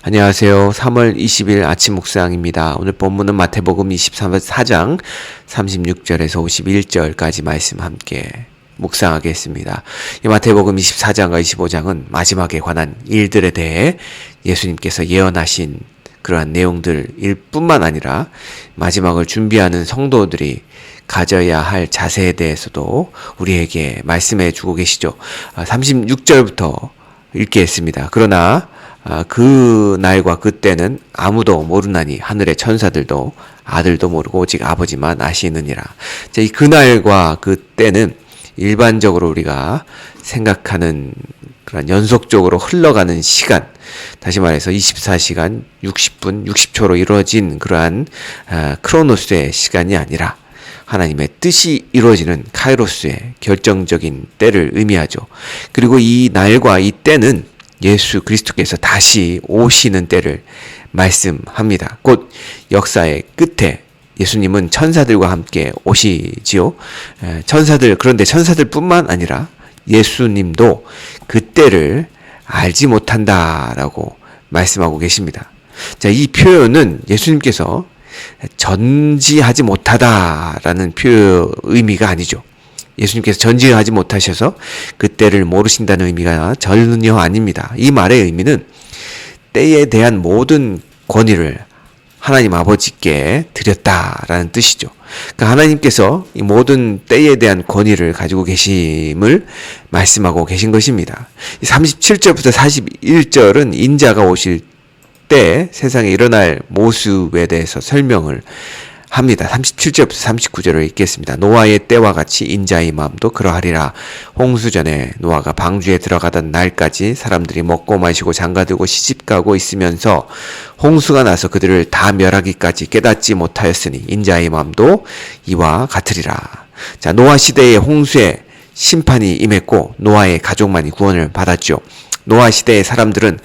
안녕하세요. 3월 20일 아침 묵상입니다. 오늘 본문은 마태복음 24장 36절에서 51절까지 말씀 함께 묵상하겠습니다. 이 마태복음 24장과 25장은 마지막에 관한 일들에 대해 예수님께서 예언하신 그러한 내용들일 뿐만 아니라 마지막을 준비하는 성도들이 가져야 할 자세에 대해서도 우리에게 말씀해 주고 계시죠. 36절부터 읽겠습니다. 그러나 그 날과 그때는 아무도 모르나니 하늘의 천사들도 아들도 모르고 오직 아버지만 아시느니라. 이 그날과 그때는 일반적으로 우리가 생각하는 그런 연속적으로 흘러가는 시간, 다시 말해서 24시간 60분 60초로 이루어진 그러한 크로노스의 시간이 아니라 하나님의 뜻이 이루어지는 카이로스의 결정적인 때를 의미하죠. 그리고 이 날과 이 때는 예수 그리스도께서 다시 오시는 때를 말씀합니다. 곧 역사의 끝에 예수님은 천사들과 함께 오시지요. 그런데 천사들뿐만 아니라 예수님도 그 때를 알지 못한다라고 말씀하고 계십니다. 자, 이 표현은 예수님께서 전지하지 못하다라는 의미가 아니죠. 예수님께서 전지하지 못하셔서 그때를 모르신다는 의미가 전혀 아닙니다. 이 말의 의미는 때에 대한 모든 권위를 하나님 아버지께 드렸다라는 뜻이죠. 그러니까 하나님께서 이 모든 때에 대한 권위를 가지고 계심을 말씀하고 계신 것입니다. 37절부터 41절은 인자가 오실 때 세상에 일어날 모습에 대해서 설명을 합니다. 37절부터 39절을 읽겠습니다. 노아의 때와 같이 인자의 마음도 그러하리라. 홍수전에 노아가 방주에 들어가던 날까지 사람들이 먹고 마시고 장가들고 시집가고 있으면서 홍수가 나서 그들을 다 멸하기까지 깨닫지 못하였으니 인자의 마음도 이와 같으리라. 자, 노아 시대의 홍수에 심판이 임했고 노아의 가족만이 구원을 받았죠. 노아 시대의 사람들은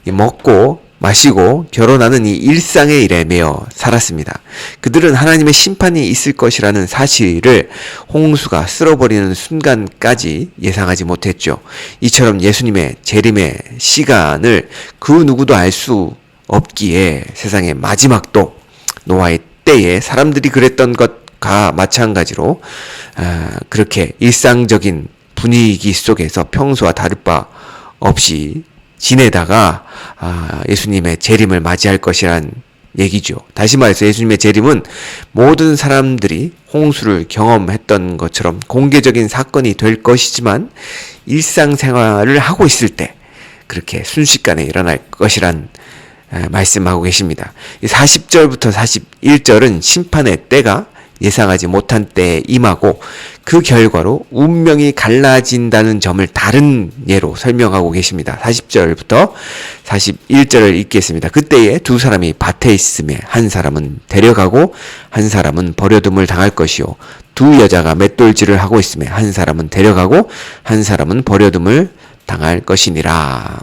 먹고 마시고 결혼하는 이 일상의 일에 매여 살았습니다. 그들은 하나님의 심판이 있을 것이라는 사실을 홍수가 쓸어버리는 순간까지 예상하지 못했죠. 이처럼 예수님의 재림의 시간을 그 누구도 알 수 없기에 세상의 마지막도 노아의 때에 사람들이 그랬던 것과 마찬가지로 그렇게 일상적인 분위기 속에서 평소와 다를 바 없이 지내다가 예수님의 재림을 맞이할 것이란 얘기죠. 다시 말해서 예수님의 재림은 모든 사람들이 홍수를 경험했던 것처럼 공개적인 사건이 될 것이지만 일상생활을 하고 있을 때 그렇게 순식간에 일어날 것이란 말씀하고 계십니다. 40절부터 41절은 심판의 때가 예상하지 못한 때에 임하고 그 결과로 운명이 갈라진다는 점을 다른 예로 설명하고 계십니다. 40절부터 41절을 읽겠습니다. 그때에 두 사람이 밭에 있음에 한 사람은 데려가고 한 사람은 버려둠을 당할 것이요 두 여자가 맷돌질을 하고 있음에 한 사람은 데려가고 한 사람은 버려둠을 당할 것이니라.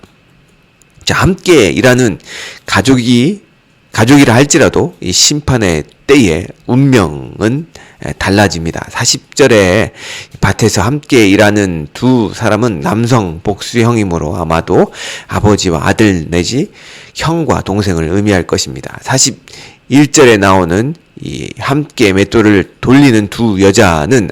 자, 함께 일하는 가족이라 할지라도 이 심판의 때에 운명은 달라집니다. 40절에 밭에서 함께 일하는 두 사람은 남성 복수형이므로 아마도 아버지와 아들 내지 형과 동생을 의미할 것입니다. 41절에 나오는 이 함께 맷돌을 돌리는 두 여자는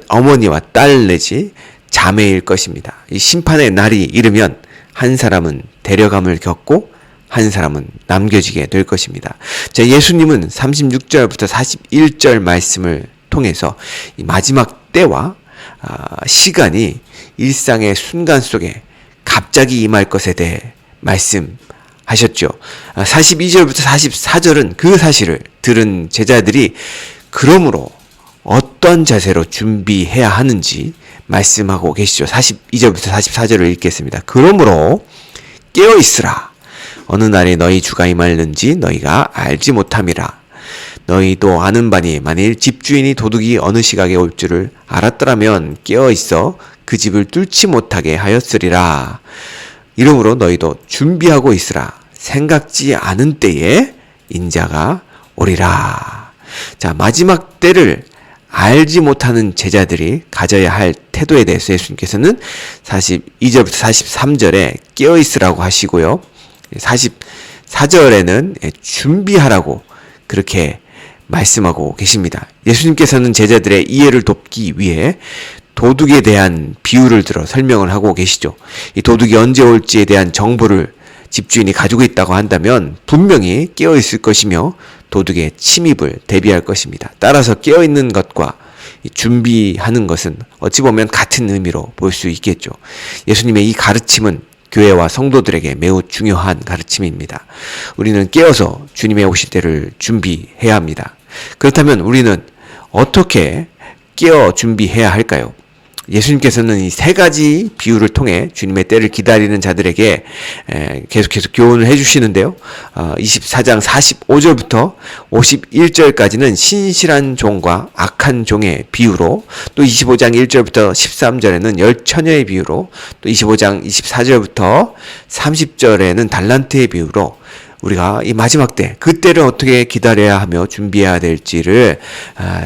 어머니와 딸 내지 자매일 것입니다. 이 심판의 날이 이르면 한 사람은 데려감을 겪고 한 사람은 남겨지게 될 것입니다. 자, 예수님은 36절부터 41절 말씀을 통해서 이 마지막 때와 시간이 일상의 순간 속에 갑자기 임할 것에 대해 말씀하셨죠. 42절부터 44절은 그 사실을 들은 제자들이 그러므로 어떤 자세로 준비해야 하는지 말씀하고 계시죠. 42절부터 44절을 읽겠습니다. 그러므로 깨어있으라. 어느 날에 너희 주가 임하는지 너희가 알지 못함이라. 너희도 아는 바니 만일 집주인이 도둑이 어느 시각에 올 줄을 알았더라면 깨어있어 그 집을 뚫지 못하게 하였으리라. 이러므로 너희도 준비하고 있으라. 생각지 않은 때에 인자가 오리라. 자, 마지막 때를 알지 못하는 제자들이 가져야 할 태도에 대해서 예수님께서는 42절부터 43절에 깨어있으라고 하시고요. 44절에는 준비하라고 그렇게 말씀하고 계십니다. 예수님께서는 제자들의 이해를 돕기 위해 도둑에 대한 비유를 들어 설명을 하고 계시죠. 이 도둑이 언제 올지에 대한 정보를 집주인이 가지고 있다고 한다면 분명히 깨어 있을 것이며 도둑의 침입을 대비할 것입니다. 따라서 깨어 있는 것과 준비하는 것은 어찌 보면 같은 의미로 볼 수 있겠죠. 예수님의 이 가르침은 교회와 성도들에게 매우 중요한 가르침입니다. 우리는 깨어서 주님의 오실 때를 준비해야 합니다. 그렇다면 우리는 어떻게 깨어 준비해야 할까요? 예수님께서는 이 세 가지 비유를 통해 주님의 때를 기다리는 자들에게 계속해서 교훈을 해주시는데요. 24장 45절부터 51절까지는 신실한 종과 악한 종의 비유로, 또 25장 1절부터 13절에는 열처녀의 비유로, 또 25장 24절부터 30절에는 달란트의 비유로 우리가 이 마지막 때, 그때를 어떻게 기다려야 하며 준비해야 될지를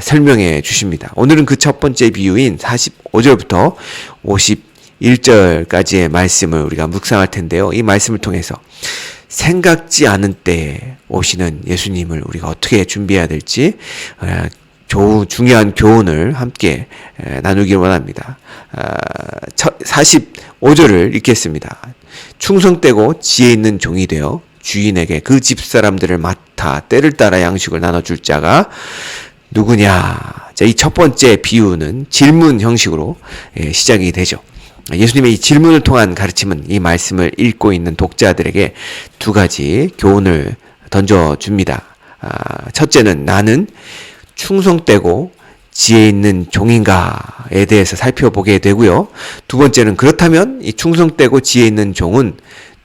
설명해 주십니다. 오늘은 그 첫 번째 비유인 45절부터 51절까지의 말씀을 우리가 묵상할 텐데요. 이 말씀을 통해서 생각지 않은 때에 오시는 예수님을 우리가 어떻게 준비해야 될지 중요한 교훈을 함께 나누길 원합니다. 45절을 읽겠습니다. 충성되고 지혜 있는 종이 되어 주인에게 그 집사람들을 맡아 때를 따라 양식을 나눠줄 자가 누구냐. 자, 이 첫 번째 비유는 질문 형식으로 시작이 되죠. 예수님의 이 질문을 통한 가르침은 이 말씀을 읽고 있는 독자들에게 두 가지 교훈을 던져줍니다. 첫째는 나는 충성되고 지혜 있는 종인가에 대해서 살펴보게 되고요. 두 번째는 그렇다면 이 충성되고 지혜 있는 종은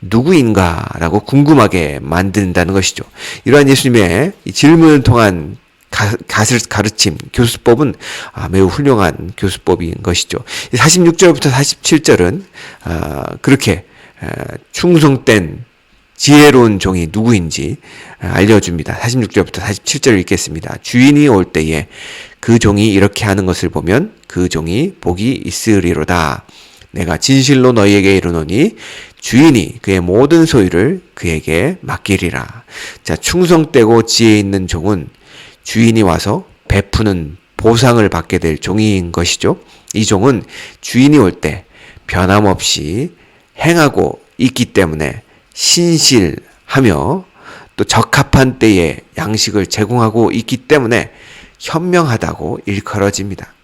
누구인가라고 궁금하게 만든다는 것이죠. 이러한 예수님의 질문을 통한 가르침, 교수법은 매우 훌륭한 교수법인 것이죠. 46절부터 47절은 그렇게 충성된 지혜로운 종이 누구인지 알려줍니다. 46절부터 47절을 읽겠습니다. 주인이 올 때에 그 종이 이렇게 하는 것을 보면 그 종이 복이 있으리로다. 내가 진실로 너희에게 이르노니 주인이 그의 모든 소유를 그에게 맡기리라. 자, 충성되고 지혜 있는 종은 주인이 와서 베푸는 보상을 받게 될 종인 것이죠. 이 종은 주인이 올 때 변함없이 행하고 있기 때문에 신실하며 또 적합한 때에 양식을 제공하고 있기 때문에 현명하다고 일컬어집니다.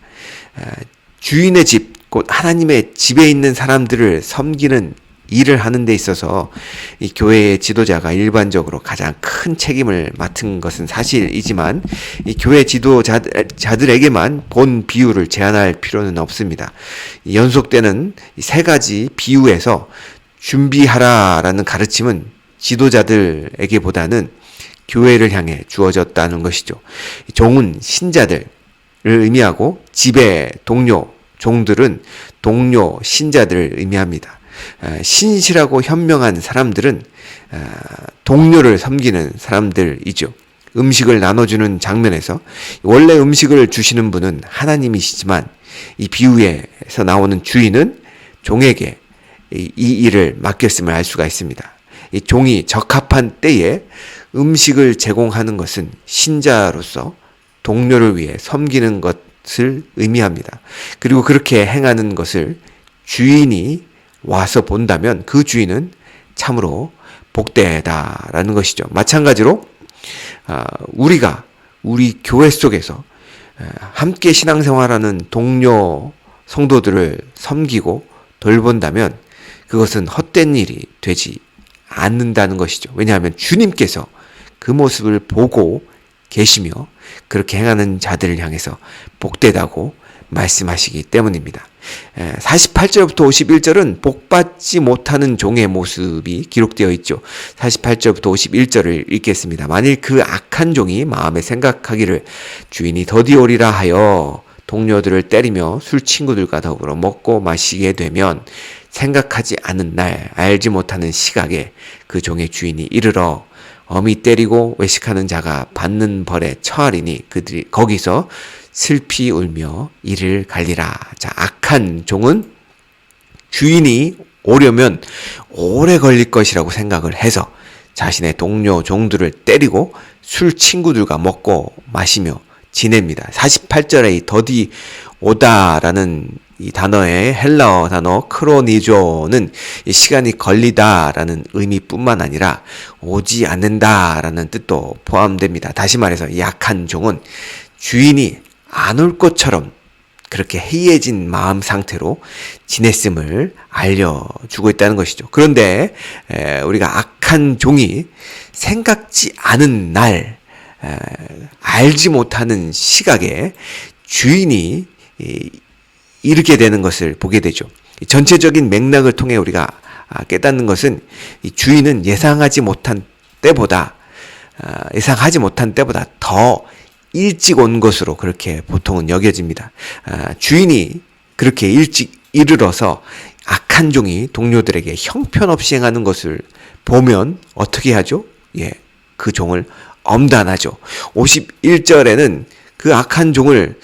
주인의 집, 곧 하나님의 집에 있는 사람들을 섬기는 일을 하는 데 있어서 이 교회의 지도자가 일반적으로 가장 큰 책임을 맡은 것은 사실이지만 이 교회 지도자들에게만 본 비유를 제한할 필요는 없습니다. 연속되는 이 세 가지 비유에서 준비하라라는 가르침은 지도자들에게보다는 교회를 향해 주어졌다는 것이죠. 종은 신자들을 의미하고 집의 동료, 종들은 동료, 신자들을 의미합니다. 신실하고 현명한 사람들은 동료를 섬기는 사람들이죠. 음식을 나눠주는 장면에서 원래 음식을 주시는 분은 하나님이시지만 이 비유에서 나오는 주인은 종에게 이 일을 맡겼음을 알 수가 있습니다. 이 종이 적합한 때에 음식을 제공하는 것은 신자로서 동료를 위해 섬기는 것을 의미합니다. 그리고 그렇게 행하는 것을 주인이 와서 본다면 그 주인은 참으로 복되다라는 것이죠. 마찬가지로 우리가 우리 교회 속에서 함께 신앙생활하는 동료 성도들을 섬기고 돌본다면 그것은 헛된 일이 되지 않는다는 것이죠. 왜냐하면 주님께서 그 모습을 보고 계시며 그렇게 행하는 자들을 향해서 복되다고 말씀하시기 때문입니다. 48절부터 51절은 복받지 못하는 종의 모습이 기록되어 있죠. 48절부터 51절을 읽겠습니다. 만일 그 악한 종이 마음에 생각하기를 주인이 더디 오리라 하여 동료들을 때리며 술 친구들과 더불어 먹고 마시게 되면 생각하지 않은 날 알지 못하는 시각에 그 종의 주인이 이르러 엄히 때리고 외식하는 자가 받는 벌에 처하리니 그들이 거기서 슬피 울며 이를 갈리라. 자, 악한 종은 주인이 오려면 오래 걸릴 것이라고 생각을 해서 자신의 동료 종들을 때리고 술 친구들과 먹고 마시며 지냅니다. 48절에 이 더디 오다라는 이 단어의 헬라어 단어 크로니조는 이 시간이 걸리다라는 의미뿐만 아니라 오지 않는다라는 뜻도 포함됩니다. 다시 말해서 약한 종은 주인이 안 올 것처럼 그렇게 해이해진 마음 상태로 지냈음을 알려주고 있다는 것이죠. 그런데 우리가 악한 종이 생각지 않은 날, 알지 못하는 시각에 주인이 이르게 되는 것을 보게 되죠. 전체적인 맥락을 통해 우리가 깨닫는 것은 이 주인은 예상하지 못한 때보다 더 일찍 온 것으로 그렇게 보통은 여겨집니다. 주인이 그렇게 일찍 이르러서 악한 종이 동료들에게 형편없이 행하는 것을 보면 어떻게 하죠? 그 종을 엄단하죠. 51절에는 그 악한 종을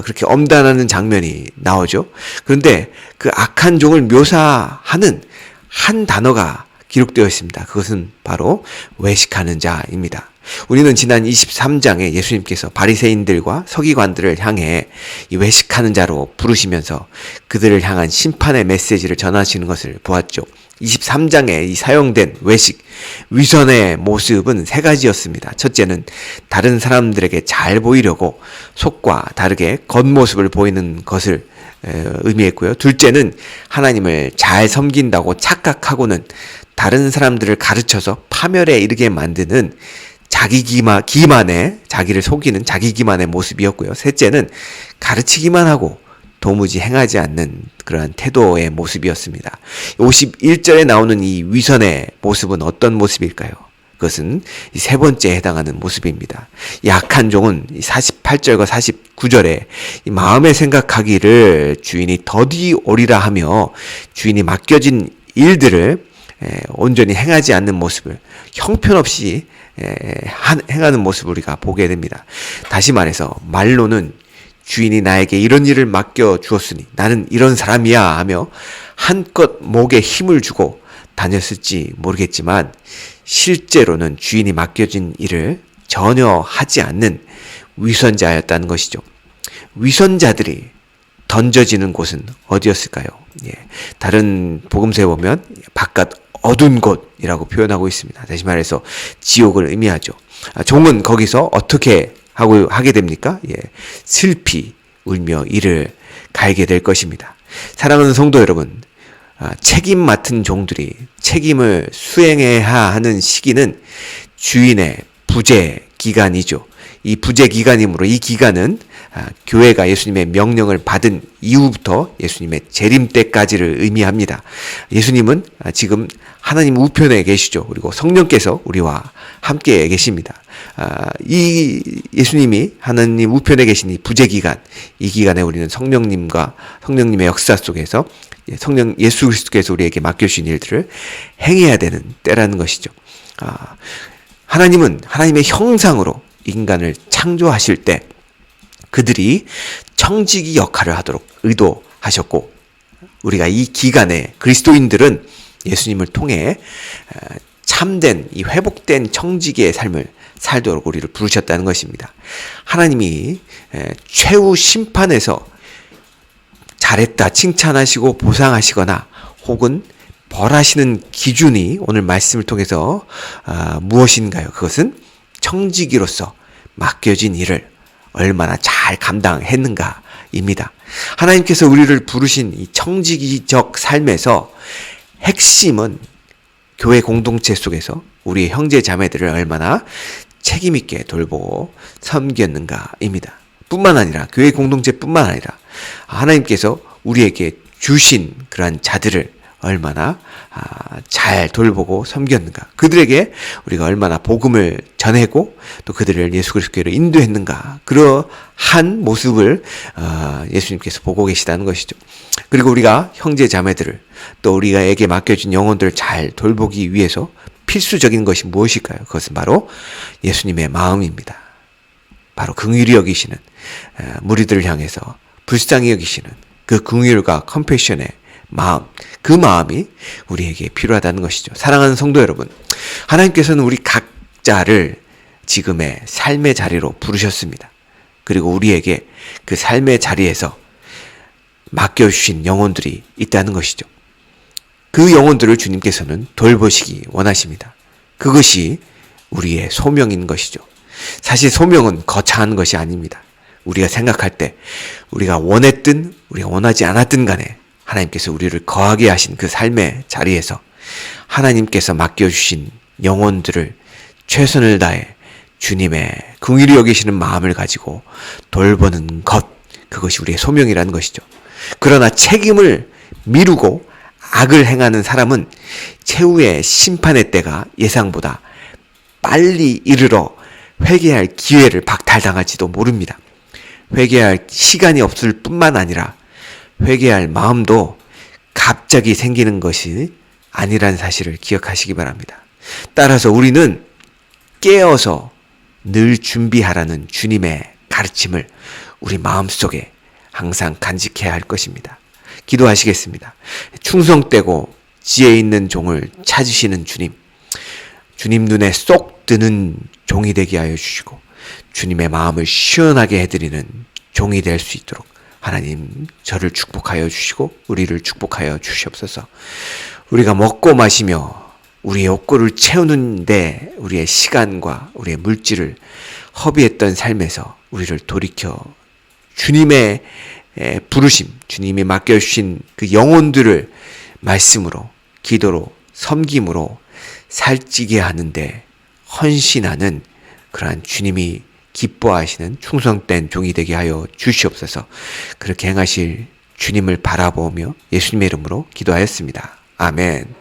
그렇게 엄단하는 장면이 나오죠. 그런데 그 악한 종을 묘사하는 한 단어가 기록되어 있습니다. 그것은 바로 외식하는 자입니다. 우리는 지난 23장에 예수님께서 바리새인들과 서기관들을 향해 이 외식하는 자로 부르시면서 그들을 향한 심판의 메시지를 전하시는 것을 보았죠. 23장에 이 사용된 외식, 위선의 모습은 세 가지였습니다. 첫째는 다른 사람들에게 잘 보이려고 속과 다르게 겉모습을 보이는 것을 의미했고요. 둘째는 하나님을 잘 섬긴다고 착각하고는 다른 사람들을 가르쳐서 파멸에 이르게 만드는 자기를 속이는 자기 기만의 모습이었고요. 셋째는 가르치기만 하고 도무지 행하지 않는 그러한 태도의 모습이었습니다. 51절에 나오는 이 위선의 모습은 어떤 모습일까요? 그것은 이 세 번째에 해당하는 모습입니다. 이 악한 종은 48절과 49절에 이 마음에 생각하기를 주인이 더디 오리라 하며 주인이 맡겨진 일들을 온전히 행하지 않는 모습을 형편없이 행하는 모습을 우리가 보게 됩니다. 다시 말해서 말로는 주인이 나에게 이런 일을 맡겨 주었으니 나는 이런 사람이야 하며 한껏 목에 힘을 주고 다녔을지 모르겠지만 실제로는 주인이 맡겨진 일을 전혀 하지 않는 위선자였다는 것이죠. 위선자들이 던져지는 곳은 어디였을까요? 다른 복음서에 보면 바깥 어두운 곳이라고 표현하고 있습니다. 다시 말해서 지옥을 의미하죠. 종은 거기서 어떻게 하게 됩니까? 슬피 울며 이를 갈게 될 것입니다. 사랑하는 성도 여러분, 책임 맡은 종들이 책임을 수행해야 하는 시기는 주인의 부재 기간이죠. 이 부재 기간이므로 이 기간은 교회가 예수님의 명령을 받은 이후부터 예수님의 재림 때까지를 의미합니다. 예수님은 지금 하나님 우편에 계시죠. 그리고 성령께서 우리와 함께 계십니다. 이 예수님이 하나님 우편에 계신 이 부재 기간, 이 기간에 우리는 성령님의 역사 속에서 성령 예수 그리스도께서 우리에게 맡겨주신 일들을 행해야 되는 때라는 것이죠. 하나님은 하나님의 형상으로 인간을 창조하실 때 그들이 청지기 역할을 하도록 의도하셨고, 우리가 이 기간에 그리스도인들은 예수님을 통해 참된 이 회복된 청지기의 삶을 살도록 우리를 부르셨다는 것입니다. 하나님이 최후 심판에서 잘했다 칭찬하시고 보상하시거나 혹은 벌하시는 기준이 오늘 말씀을 통해서 무엇인가요? 그것은 청지기로서 맡겨진 일을 얼마나 잘 감당했는가입니다. 하나님께서 우리를 부르신 이 청지기적 삶에서 핵심은 교회 공동체 속에서 우리의 형제 자매들을 얼마나 책임있게 돌보고 섬겼는가입니다. 뿐만 아니라 교회 공동체뿐만 아니라 하나님께서 우리에게 주신 그러한 자들을 얼마나 잘 돌보고 섬겼는가, 그들에게 우리가 얼마나 복음을 전하고 또 그들을 예수 그리스도께로 인도했는가, 그러한 모습을 예수님께서 보고 계시다는 것이죠. 그리고 우리가 형제 자매들을 또 우리가에게 맡겨진 영혼들을 잘 돌보기 위해서 필수적인 것이 무엇일까요? 그것은 바로 예수님의 마음입니다. 바로 긍휼히 여기시는 무리들을 향해서 불쌍히 여기시는 그 긍휼과 컴패션의 마음, 그 마음이 우리에게 필요하다는 것이죠. 사랑하는 성도 여러분, 하나님께서는 우리 각자를 지금의 삶의 자리로 부르셨습니다. 그리고 우리에게 그 삶의 자리에서 맡겨주신 영혼들이 있다는 것이죠. 그 영혼들을 주님께서는 돌보시기 원하십니다. 그것이 우리의 소명인 것이죠. 사실 소명은 거창한 것이 아닙니다. 우리가 생각할 때 우리가 원했든 우리가 원하지 않았든 간에 하나님께서 우리를 거하게 하신 그 삶의 자리에서 하나님께서 맡겨주신 영혼들을 최선을 다해 주님의 긍휼히 여기시는 마음을 가지고 돌보는 것, 그것이 우리의 소명이라는 것이죠. 그러나 책임을 미루고 악을 행하는 사람은 최후의 심판의 때가 예상보다 빨리 이르러 회개할 기회를 박탈당할지도 모릅니다. 회개할 시간이 없을 뿐만 아니라 회개할 마음도 갑자기 생기는 것이 아니라는 사실을 기억하시기 바랍니다. 따라서 우리는 깨어서 늘 준비하라는 주님의 가르침을 우리 마음속에 항상 간직해야 할 것입니다. 기도하시겠습니다. 충성되고 지혜 있는 종을 찾으시는 주님, 주님 눈에 쏙 드는 종이 되게 하여 주시고 주님의 마음을 시원하게 해드리는 종이 될 수 있도록 하나님 저를 축복하여 주시고 우리를 축복하여 주시옵소서. 우리가 먹고 마시며 우리의 욕구를 채우는데 우리의 시간과 우리의 물질을 허비했던 삶에서 우리를 돌이켜 주님의 부르심, 주님이 맡겨주신 그 영혼들을 말씀으로, 기도로, 섬김으로 살찌게 하는데 헌신하는 그러한 주님이 기뻐하시는 충성된 종이 되게 하여 주시옵소서. 그렇게 행하실 주님을 바라보며 예수님의 이름으로 기도하였습니다. 아멘.